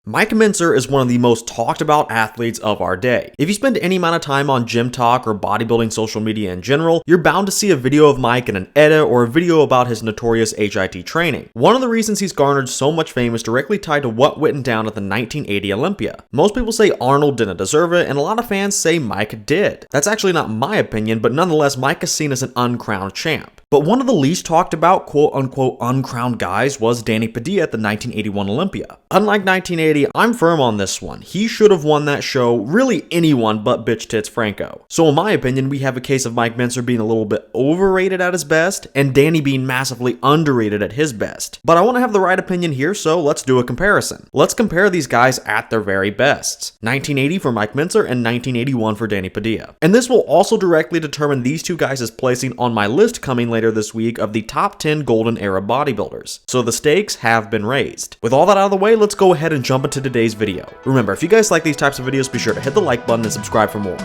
Mike Mentzer is one of the most talked about athletes of our day. If you spend any amount of time on gym talk or bodybuilding social media in general, you're bound to see a video of Mike in an edit or a video about his notorious HIIT training. One of the reasons he's garnered so much fame is directly tied to what went down at the 1980 Olympia. Most people say Arnold didn't deserve it, and a lot of fans say Mike did. That's actually not my opinion, but nonetheless, Mike is seen as an uncrowned champ. But one of the least talked about quote-unquote uncrowned guys was Danny Padilla at the 1981 Olympia. Unlike 1980, I'm firm on this one. He should have won that show, really anyone but Bitch Tits Franco. So in my opinion, we have a case of Mike Mentzer being a little bit overrated at his best, and Danny being massively underrated at his best. But I want to have the right opinion here, so let's do a comparison. Let's compare these guys at their very bests. 1980 for Mike Mentzer and 1981 for Danny Padilla. And this will also directly determine these two guys' placing on my list coming later this week of the top 10 golden era bodybuilders. So the stakes have been raised. With all that out of the way, let's go ahead and jump into today's video. Remember, if you guys like these types of videos, be sure to hit the like button and subscribe for more.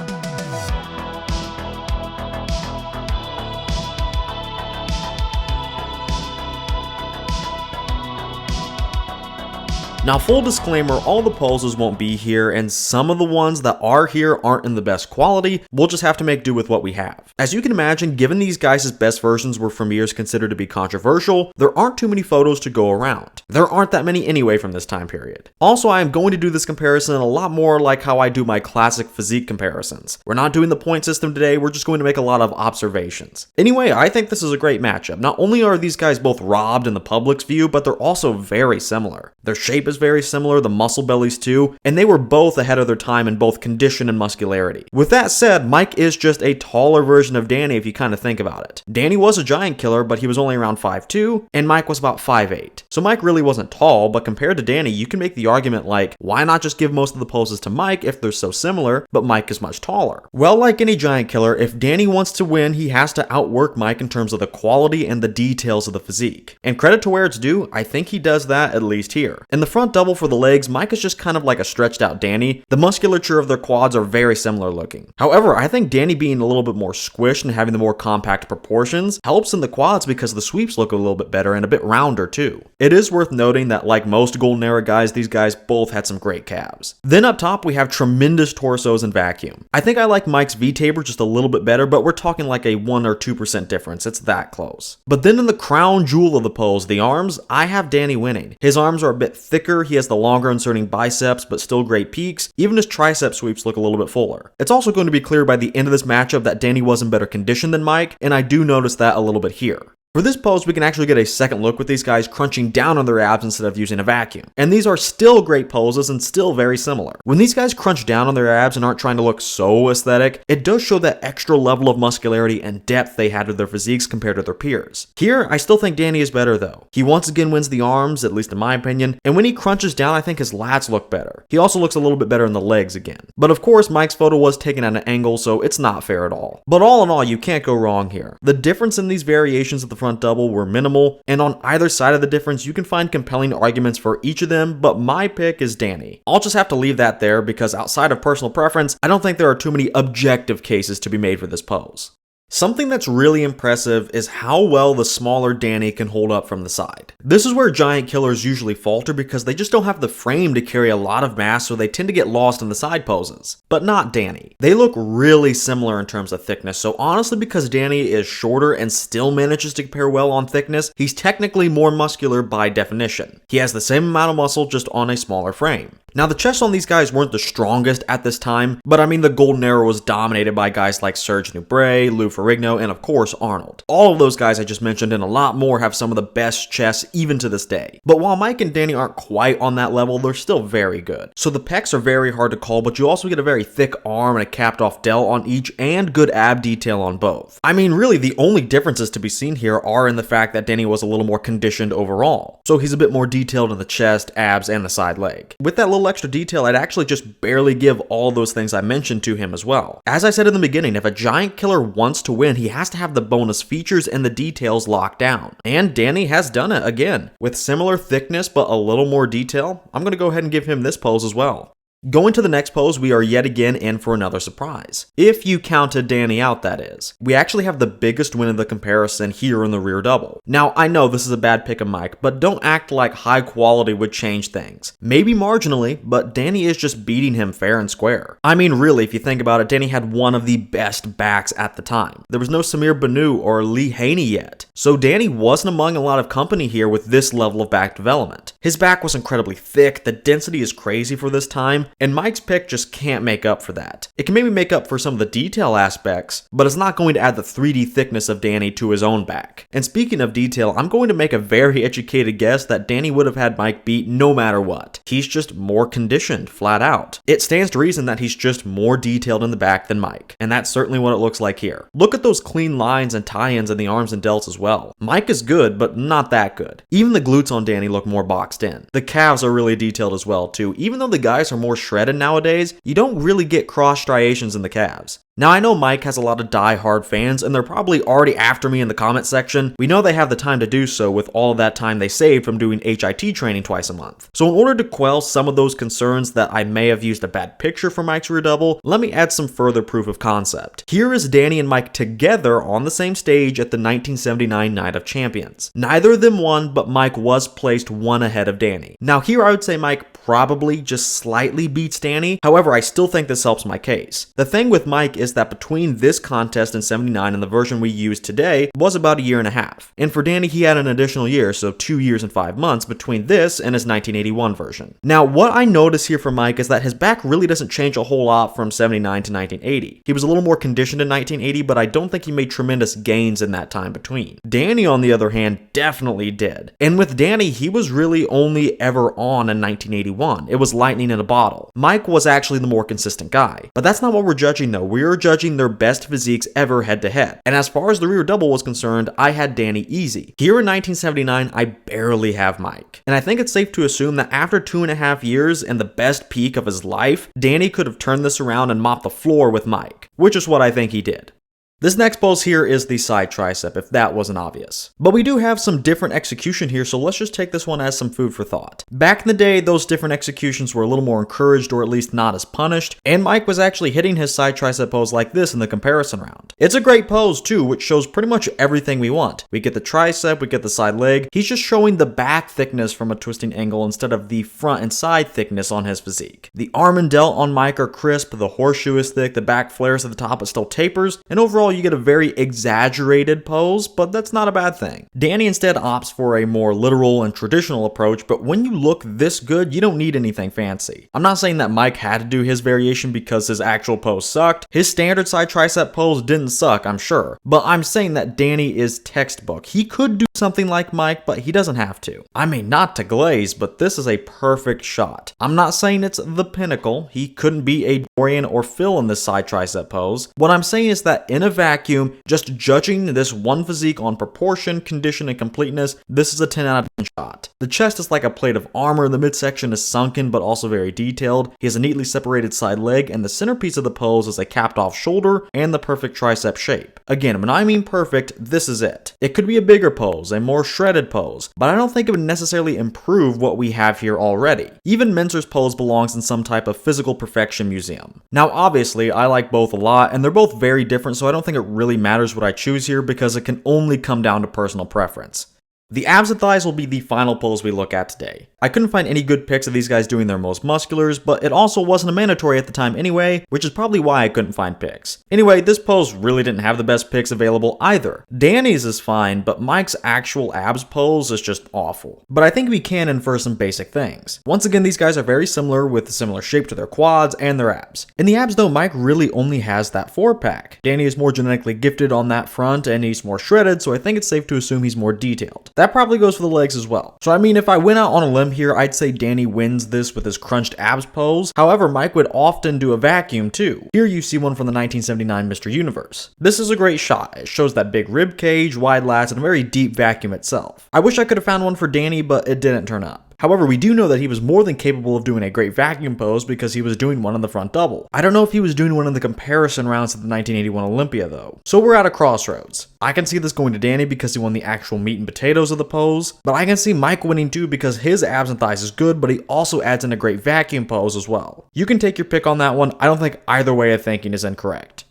Now, full disclaimer, all the poses won't be here, and some of the ones that are here aren't in the best quality. We'll just have to make do with what we have. As you can imagine, given these guys' best versions were for years considered to be controversial, there aren't too many photos to go around. There aren't that many anyway from this time period. Also, I am going to do this comparison a lot more like how I do my classic physique comparisons. We're not doing the point system today, we're just going to make a lot of observations. Anyway, I think this is a great matchup. Not only are these guys both robbed in the public's view, but they're also very similar. Their shape is very similar, the muscle bellies too, and they were both ahead of their time in both condition and muscularity. With that said, Mike is just a taller version of Danny if you kind of think about it. Danny was a giant killer, but he was only around 5'2", and Mike was about 5'8". So Mike really wasn't tall, but compared to Danny, you can make the argument like, why not just give most of the poses to Mike if they're so similar, but Mike is much taller? Well, like any giant killer, if Danny wants to win, he has to outwork Mike in terms of the quality and the details of the physique. And credit to where it's due, I think he does that at least here. In the front double for the legs, Mike is just kind of like a stretched out Danny. The musculature of their quads are very similar looking. However, I think Danny being a little bit more squished and having the more compact proportions helps in the quads because the sweeps look a little bit better and a bit rounder too. It is worth noting that like most golden era guys, these guys both had some great calves. Then up top, we have tremendous torsos in vacuum. I think I like Mike's V-taper just a little bit better, but we're talking like a 1 or 2% difference. It's that close. But then in the crown jewel of the pose, the arms, I have Danny winning. His arms are a bit thicker, he has the longer inserting biceps, but still great peaks. Even his tricep sweeps look a little bit fuller. It's also going to be clear by the end of this matchup that Danny was in better condition than Mike, and I do notice that a little bit here. For this pose, we can actually get a second look with these guys crunching down on their abs instead of using a vacuum. And these are still great poses and still very similar. When these guys crunch down on their abs and aren't trying to look so aesthetic, it does show that extra level of muscularity and depth they had with their physiques compared to their peers. Here, I still think Danny is better though. He once again wins the arms, at least in my opinion, and when he crunches down, I think his lats look better. He also looks a little bit better in the legs again. But of course, Mike's photo was taken at an angle, so it's not fair at all. But all in all, you can't go wrong here. The difference in these variations of the front double were minimal, and on either side of the difference, you can find compelling arguments for each of them, but my pick is Danny. I'll just have to leave that there because outside of personal preference, I don't think there are too many objective cases to be made for this pose. Something that's really impressive is how well the smaller Danny can hold up from the side. This is where giant killers usually falter because they just don't have the frame to carry a lot of mass, so they tend to get lost in the side poses. But not Danny. They look really similar in terms of thickness, so honestly because Danny is shorter and still manages to compare well on thickness, he's technically more muscular by definition. He has the same amount of muscle just on a smaller frame. Now, the chests on these guys weren't the strongest at this time, but I mean the golden era was dominated by guys like Serge Nubret, Lou Ferrigno, and of course Arnold. All of those guys I just mentioned and a lot more have some of the best chests even to this day. But while Mike and Danny aren't quite on that level, they're still very good. So the pecs are very hard to call, but you also get a very thick arm and a capped off delt on each and good ab detail on both. I mean, really the only differences to be seen here are in the fact that Danny was a little more conditioned overall. So he's a bit more detailed in the chest, abs, and the side leg. With that little extra detail, I'd actually just barely give all those things I mentioned to him as well. As I said in the beginning, if a giant killer wants to win, he has to have the bonus features and the details locked down. And Danny has done it again. With similar thickness but a little more detail, I'm going to go ahead and give him this pose as well. Going to the next pose, we are yet again in for another surprise. If you counted Danny out, that is. We actually have the biggest win of the comparison here in the rear double. Now, I know this is a bad pick of Mike, but don't act like high quality would change things. Maybe marginally, but Danny is just beating him fair and square. I mean, really, if you think about it, Danny had one of the best backs at the time. There was no Samir Banu or Lee Haney yet. So Danny wasn't among a lot of company here with this level of back development. His back was incredibly thick, the density is crazy for this time, and Mike's pick just can't make up for that. It can maybe make up for some of the detail aspects, but it's not going to add the 3D thickness of Danny to his own back. And speaking of detail, I'm going to make a very educated guess that Danny would have had Mike beat no matter what. He's just more conditioned, flat out. It stands to reason that he's just more detailed in the back than Mike, and that's certainly what it looks like here. Look at those clean lines and tie-ins in the arms and delts as well. Mike is good, but not that good. Even the glutes on Danny look more boxed in. The calves are really detailed as well too. Even though the guys are more shredded nowadays, you don't really get cross striations in the calves. Now, I know Mike has a lot of die-hard fans, and they're probably already after me in the comment section. We know they have the time to do so with all of that time they saved from doing HIT training twice a month. So in order to quell some of those concerns that I may have used a bad picture for Mike's rear double, let me add some further proof of concept. Here is Danny and Mike together on the same stage at the 1979 Night of Champions. Neither of them won, but Mike was placed one ahead of Danny. Now here I would say Mike probably just slightly beats Danny. However, I still think this helps my case. The thing with Mike is that between this contest in 79 and the version we use today was about a year and a half. And for Danny, he had an additional year, so 2 years and 5 months between this and his 1981 version. Now, what I notice here for Mike is that his back really doesn't change a whole lot from 79 to 1980. He was a little more conditioned in 1980, but I don't think he made tremendous gains in that time between. Danny, on the other hand, definitely did. And with Danny, he was really only ever on in 1981. It was lightning in a bottle. Mike was actually the more consistent guy. But that's not what we're judging though. We're judging their best physiques ever head to head. And as far as the rear double was concerned, I had Danny easy. Here in 1979, I barely have Mike. And I think it's safe to assume that after 2.5 years and the best peak of his life, Danny could have turned this around and mopped the floor with Mike, which is what I think he did. This next pose here is the side tricep, if that wasn't obvious. But we do have some different execution here, so let's just take this one as some food for thought. Back in the day, those different executions were a little more encouraged, or at least not as punished, and Mike was actually hitting his side tricep pose like this in the comparison round. It's a great pose too, which shows pretty much everything we want. We get the tricep, we get the side leg. He's just showing the back thickness from a twisting angle instead of the front and side thickness on his physique. The arm and delt on Mike are crisp, the horseshoe is thick, the back flares at the top but still tapers, and overall you get a very exaggerated pose, but that's not a bad thing. Danny instead opts for a more literal and traditional approach, but when you look this good, you don't need anything fancy. I'm not saying that Mike had to do his variation because his actual pose sucked. His standard side tricep pose didn't suck, I'm sure, but I'm saying that Danny is textbook. He could do something like Mike, but he doesn't have to. I mean, not to glaze, but this is a perfect shot. I'm not saying it's the pinnacle. He couldn't be a Dorian or Phil in this side tricep pose. What I'm saying is that in a vacuum, just judging this one physique on proportion, condition, and completeness, this is a 10 out of 10 shot. The chest is like a plate of armor, the midsection is sunken but also very detailed. He has a neatly separated side leg, and the centerpiece of the pose is a capped off shoulder and the perfect tricep shape. Again, when I mean perfect, this is it. It could be a bigger pose, a more shredded pose, but I don't think it would necessarily improve what we have here already. Even Mentzer's pose belongs in some type of physical perfection museum. Now obviously, I like both a lot, and they're both very different, so I don't think it really matters what I choose here because it can only come down to personal preference. The abs and thighs will be the final pose we look at today. I couldn't find any good pics of these guys doing their most musculars, but it also wasn't a mandatory at the time anyway, which is probably why I couldn't find pics. Anyway, this pose really didn't have the best pics available either. Danny's is fine, but Mike's actual abs pose is just awful. But I think we can infer some basic things. Once again, these guys are very similar with a similar shape to their quads and their abs. In the abs though, Mike really only has that 4-pack. Danny is more genetically gifted on that front and he's more shredded, so I think it's safe to assume he's more detailed. That probably goes for the legs as well. So I mean, if I went out on a limb here, I'd say Danny wins this with his crunched abs pose. However, Mike would often do a vacuum too. Here you see one from the 1979 Mr. Universe. This is a great shot. It shows that big rib cage, wide lats, and a very deep vacuum itself. I wish I could have found one for Danny, but it didn't turn up. However, we do know that he was more than capable of doing a great vacuum pose because he was doing one in the front double. I don't know if he was doing one in the comparison rounds at the 1981 Olympia though. So we're at a crossroads. I can see this going to Danny because he won the actual meat and potatoes of the pose, but I can see Mike winning too because his abs and thighs is good, but he also adds in a great vacuum pose as well. You can take your pick on that one. I don't think either way of thinking is incorrect.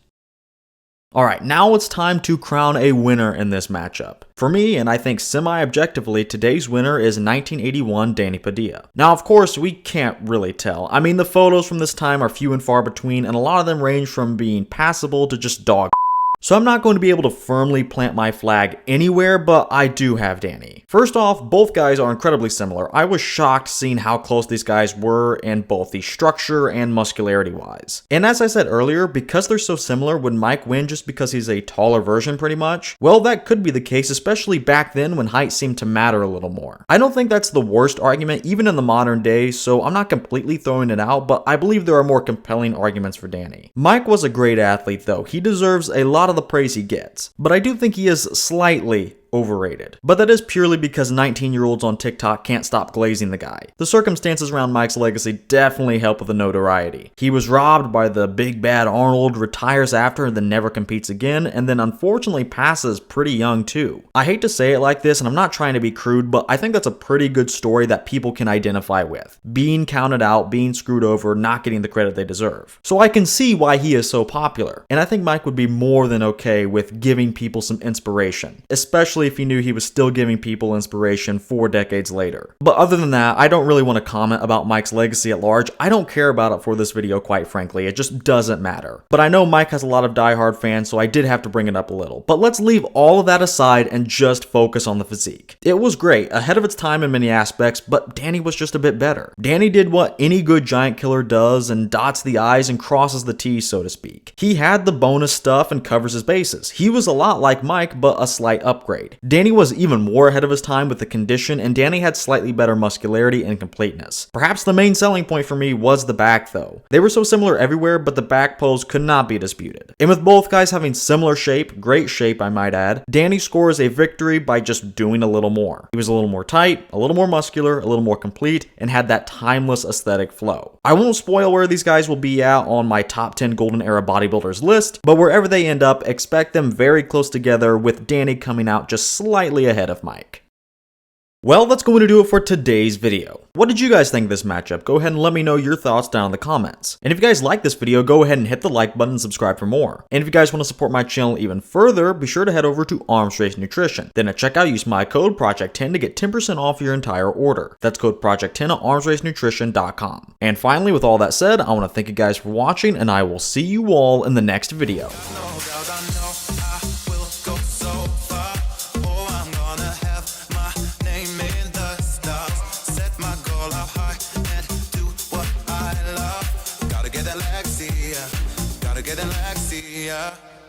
Alright, now it's time to crown a winner in this matchup. For me, and I think semi-objectively, today's winner is 1981 Danny Padilla. Now, of course, we can't really tell. I mean, the photos from this time are few and far between, and a lot of them range from being passable to just dog. So I'm not going to be able to firmly plant my flag anywhere, but I do have Danny. First off, both guys are incredibly similar. I was shocked seeing how close these guys were in both the structure and muscularity wise. And as I said earlier, because they're so similar, would Mike win just because he's a taller version pretty much? Well, that could be the case, especially back then when height seemed to matter a little more. I don't think that's the worst argument, even in the modern day, so I'm not completely throwing it out, but I believe there are more compelling arguments for Danny. Mike was a great athlete though. He deserves a lot of the praise he gets, but I do think he is slightly overrated. But that is purely because 19-year-olds on TikTok can't stop glazing the guy. The circumstances around Mike's legacy definitely help with the notoriety. He was robbed by the big bad Arnold, retires after and then never competes again, and then unfortunately passes pretty young too. I hate to say it like this, and I'm not trying to be crude, but I think that's a pretty good story that people can identify with. Being counted out, being screwed over, not getting the credit they deserve. So I can see why he is so popular, and I think Mike would be more than okay with giving people some inspiration, especially if he knew he was still giving people inspiration 4 decades later. But other than that, I don't really want to comment about Mike's legacy at large. I don't care about it for this video, quite frankly. It just doesn't matter. But I know Mike has a lot of diehard fans, so I did have to bring it up a little. But let's leave all of that aside and just focus on the physique. It was great, ahead of its time in many aspects, but Danny was just a bit better. Danny did what any good giant killer does and dots the I's and crosses the T's, so to speak. He had the bonus stuff and covers his bases. He was a lot like Mike, but a slight upgrade. Danny was even more ahead of his time with the condition, and Danny had slightly better muscularity and completeness. Perhaps the main selling point for me was the back though. They were so similar everywhere, but the back pose could not be disputed. And with both guys having similar shape, great shape I might add, Danny scores a victory by just doing a little more. He was a little more tight, a little more muscular, a little more complete, and had that timeless aesthetic flow. I won't spoil where these guys will be at on my top 10 golden era bodybuilders list, but wherever they end up, expect them very close together with Danny coming out just slightly ahead of Mike. Well, that's going to do it for today's video. What did you guys think of this matchup? Go ahead and let me know your thoughts down in the comments. And if you guys like this video, go ahead and hit the like button and subscribe for more. And if you guys want to support my channel even further, be sure to head over to Arms Race Nutrition. Then at checkout, use my code Project10 to get 10% off your entire order. That's code Project10 at armsracenutrition.com. And finally, with all that said, I want to thank you guys for watching, and I will see you all in the next video. Gotta get that Lexia.